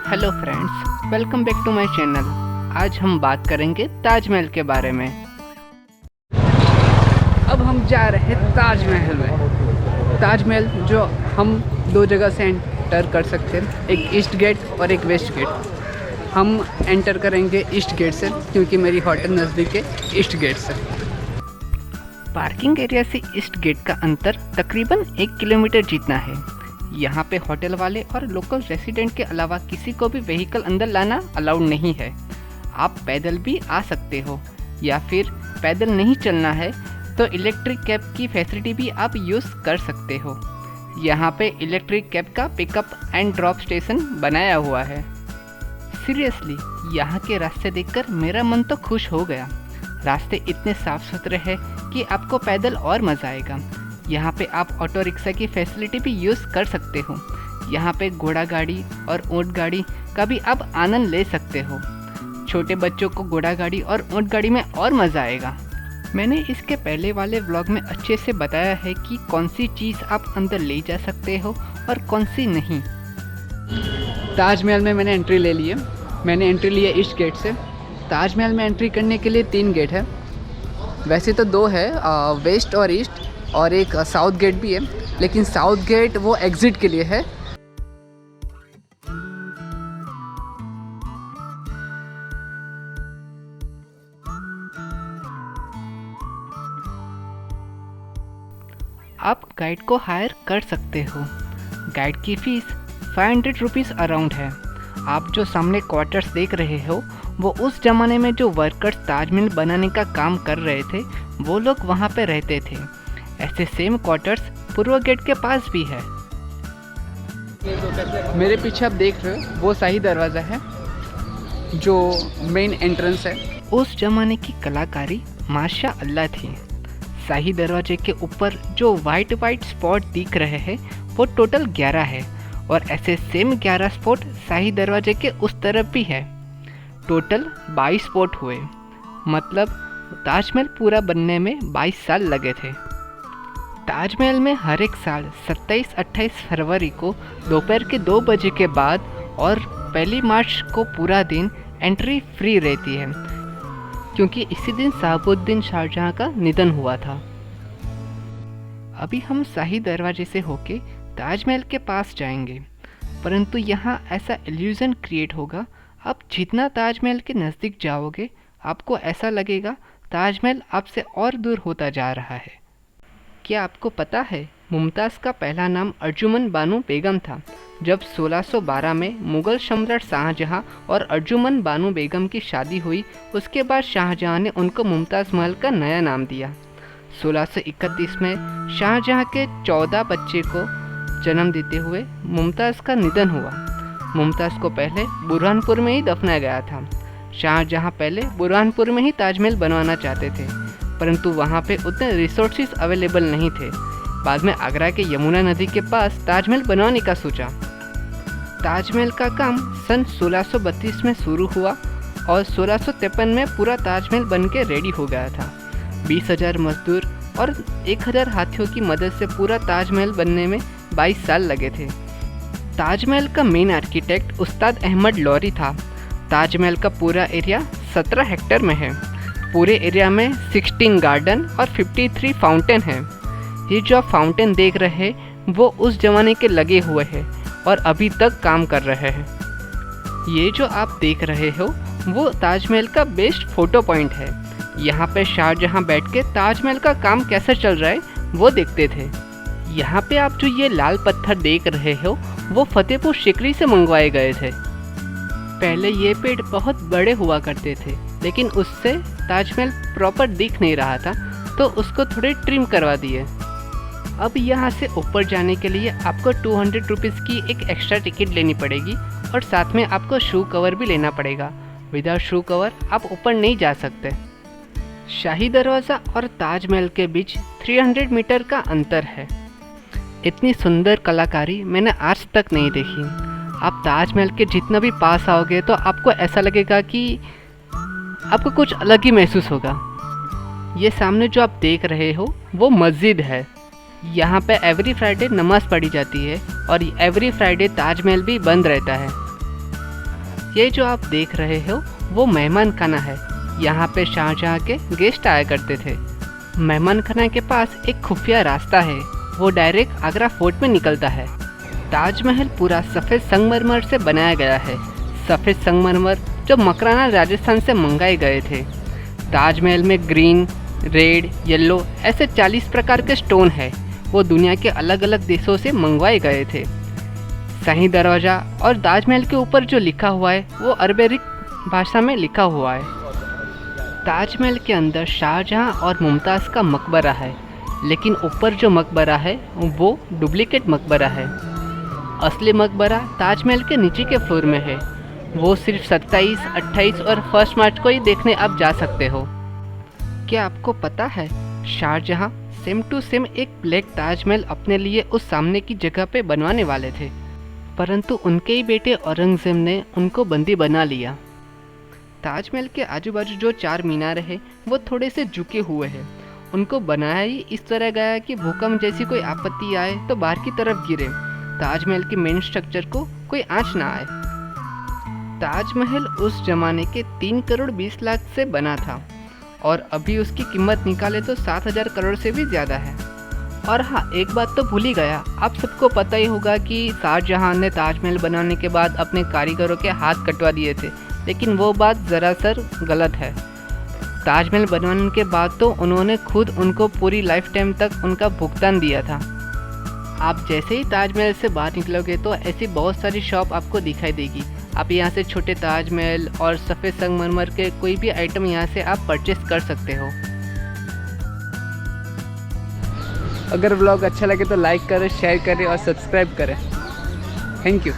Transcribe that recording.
Hello friends, welcome back to my channel. आज हम बात करेंगे ताजमहल के बारे में। अब हम जा रहे हैं ताजमहल में। ताजमहल जो हम दो जगह से एंटर कर सकते हैं, एक ईस्ट गेट और एक वेस्ट गेट। हम एंटर करेंगे ईस्ट गेट से क्योंकि मेरी होटल नज़दीक है ईस्ट गेट से। पार्किंग एरिया से ईस्ट गेट का अंतर तकरीबन 1 किलोमीटर जितना है। यहाँ पे होटल वाले और लोकल रेसिडेंट के अलावा किसी को भी व्हीकल अंदर लाना अलाउड नहीं है। आप पैदल भी आ सकते हो या फिर पैदल नहीं चलना है तो इलेक्ट्रिक कैब की फैसिलिटी भी आप यूज़ कर सकते हो। यहाँ पे इलेक्ट्रिक कैब का पिकअप एंड ड्रॉप स्टेशन बनाया हुआ है। सीरियसली यहाँ के रास्ते देखकर मेरा मन तो खुश हो गया। रास्ते इतने साफ़ सुथरे हैं कि आपको पैदल और मज़ा आएगा। यहाँ पे आप ऑटो रिक्शा की फैसिलिटी भी यूज़ कर सकते हो। यहाँ पे घोड़ा गाड़ी और ऊँट गाड़ी का भी आप आनंद ले सकते हो। छोटे बच्चों को घोड़ा गाड़ी और ऊँट गाड़ी में और मज़ा आएगा। मैंने इसके पहले वाले व्लॉग में अच्छे से बताया है कि कौन सी चीज़ आप अंदर ले जा सकते हो और कौन सी नहीं। ताजमहल में मैंने एंट्री ले ली है। मैंने एंट्री लिया ईस्ट गेट से। ताजमहल में एंट्री करने के लिए 3 गेट है। वैसे तो 2 है, वेस्ट और ईस्ट, और एक साउथ गेट भी है, लेकिन साउथ गेट वो एग्ज़िट के लिए है। आप गाइड को हायर कर सकते हो। गाइड की फ़ीस 500 रुपीज़ अराउंड है। आप जो सामने क्वार्टर्स देख रहे हो वो उस ज़माने में जो वर्कर्स ताजमहल बनाने का काम कर रहे थे वो लोग वहाँ पे रहते थे। ऐसे सेम क्वार्टर्स पूर्व गेट के पास भी है। मेरे पीछे आप देख रहे हो वो शाही दरवाज़ा है जो मेन एंट्रेंस है। उस ज़माने की कलाकारी माशा अल्लाह थी। शाही दरवाजे के ऊपर जो वाइट स्पॉट दिख रहे हैं वो टोटल 11 है और ऐसे सेम 11 स्पॉट शाही दरवाजे के उस तरफ भी है। टोटल 22 स्पॉट हुए। मतलब ताजमहल पूरा बनने में 22 साल लगे थे। ताजमहल में हर एक साल 27-28 फरवरी को दोपहर के 2 बजे के बाद और 1 मार्च को पूरा दिन एंट्री फ्री रहती है क्योंकि इसी दिन शहाबुद्दीन शाहजहां का निधन हुआ था। अभी हम शाही दरवाजे से होके ताजमहल के पास जाएंगे, परंतु यहाँ ऐसा इल्यूज़न क्रिएट होगा। आप जितना ताजमहल के नज़दीक जाओगे आपको ऐसा लगेगा ताजमहल आपसे और दूर होता जा रहा है। क्या आपको पता है मुमताज़ का पहला नाम अर्जुमन बानो बेगम था। जब 1612 में मुग़ल सम्राट शाहजहां और अर्जुमन बानो बेगम की शादी हुई, उसके बाद शाहजहां ने उनको मुमताज़ महल का नया नाम दिया। 1631 में शाहजहां के 14 बच्चे को जन्म देते हुए मुमताज़ का निधन हुआ। मुमताज़ को पहले बुरहानपुर में ही दफनाया गया था। शाहजहां पहले बुरहानपुर में ही ताजमहल बनवाना चाहते थे, परंतु वहाँ पे उतने रिसोर्सेज अवेलेबल नहीं थे। बाद में आगरा के यमुना नदी के पास ताजमहल बनवाने का सोचा। ताजमहल का काम सन 1632 में शुरू हुआ और 1653 में पूरा ताजमहल बन के रेडी हो गया था। 20,000 मजदूर और 1,000 हाथियों की मदद से पूरा ताजमहल बनने में 22 साल लगे थे। ताजमहल का मेन आर्किटेक्ट उस्ताद अहमद लौरी था। ताजमहल का पूरा एरिया 17 हेक्टेयर में है। पूरे एरिया में 16 गार्डन और 53 फाउंटेन हैं। ये जो आप फाउंटेन देख रहे हैं वो उस ज़माने के लगे हुए हैं और अभी तक काम कर रहे हैं। ये जो आप देख रहे हो वो ताजमहल का बेस्ट फ़ोटो पॉइंट है। यहाँ पे शाहजहां बैठ के ताजमहल का काम कैसे चल रहा है वो देखते थे। यहाँ पे आप जो ये लाल पत्थर देख रहे हो वो फतेहपुर सिकरी से मंगवाए गए थे। पहले ये पेड़ बहुत बड़े हुआ करते थे, लेकिन उससे ताजमहल प्रॉपर दिख नहीं रहा था तो उसको थोड़े ट्रिम करवा दिए। अब यहाँ से ऊपर जाने के लिए आपको 200 रुपीज़ की एक एक्स्ट्रा टिकट लेनी पड़ेगी और साथ में आपको शू कवर भी लेना पड़ेगा। विदाउट शू कवर आप ऊपर नहीं जा सकते। शाही दरवाज़ा और ताजमहल के बीच 300 मीटर का अंतर है। इतनी सुंदर कलाकारी मैंने आज तक नहीं देखी। आप ताजमहल के जितना भी पास आओगे तो आपको ऐसा लगेगा कि आपको कुछ अलग ही महसूस होगा। ये सामने जो आप देख रहे हो वो मस्जिद है। यहाँ पे एवरी फ्राइडे नमाज़ पढ़ी जाती है और एवरी फ्राइडे ताजमहल भी बंद रहता है। ये जो आप देख रहे हो वो मेहमान खाना है। यहाँ पे शाहजहाँ के गेस्ट आया करते थे। मेहमान खाना के पास एक खुफिया रास्ता है, वो डायरेक्ट आगरा फोर्ट में निकलता है। ताजमहल पूरा सफ़ेद संगमरमर से बनाया गया है। सफ़ेद संगमरमर जो मकराना राजस्थान से मंगाए गए थे। ताजमहल में ग्रीन, रेड, येलो ऐसे 40 प्रकार के स्टोन है, वो दुनिया के अलग अलग देशों से मंगवाए गए थे। शाही दरवाज़ा और ताजमहल के ऊपर जो लिखा हुआ है वो अरबिक भाषा में लिखा हुआ है। ताजमहल के अंदर शाहजहाँ और मुमताज़ का मकबरा है, लेकिन ऊपर जो मकबरा है वो डुप्लीकेट मकबरा है। असली मकबरा ताजमहल के नीचे के फ्लोर में है। वो सिर्फ 27, 28 और 1 मार्च को ही देखने आप जा सकते हो। क्या आपको पता है शाहजहाँ सेम टू सेम एक ब्लैक ताजमहल अपने लिए उस सामने की जगह पे बनवाने वाले थे, परंतु उनके ही बेटे औरंगज़ेब ने उनको बंदी बना लिया। ताजमहल के आजू बाजू जो 4 मीनार है वो थोड़े से झुके हुए हैं। उनको बनाया ही इस तरह गया कि भूकंप जैसी कोई आपत्ति आए तो बाहर की तरफ गिरे, ताजमहल के मेन स्ट्रक्चर को कोई आंच ना आए। ताजमहल उस जमाने के 3 करोड़ 20 लाख से बना था और अभी उसकी कीमत निकाले तो 7,000 करोड़ से भी ज़्यादा है। और हाँ, एक बात तो भूल ही गया, आप सबको पता ही होगा कि शाहजहाँ ने ताजमहल बनाने के बाद अपने कारीगरों के हाथ कटवा दिए थे, लेकिन वो बात ज़रासर गलत है। ताजमहल बनवाने के बाद तो उन्होंने खुद उनको पूरी लाइफ टाइम तक उनका भुगतान दिया था। आप जैसे ही ताजमहल से बाहर निकलोगे तो ऐसी बहुत सारी शॉप आपको दिखाई देगी। आप यहाँ से छोटे ताजमहल और सफ़ेद संगमरमर के कोई भी आइटम यहाँ से आप परचेस कर सकते हो। अगर व्लॉग अच्छा लगे तो लाइक करें, शेयर करें और सब्सक्राइब करें। Thank you.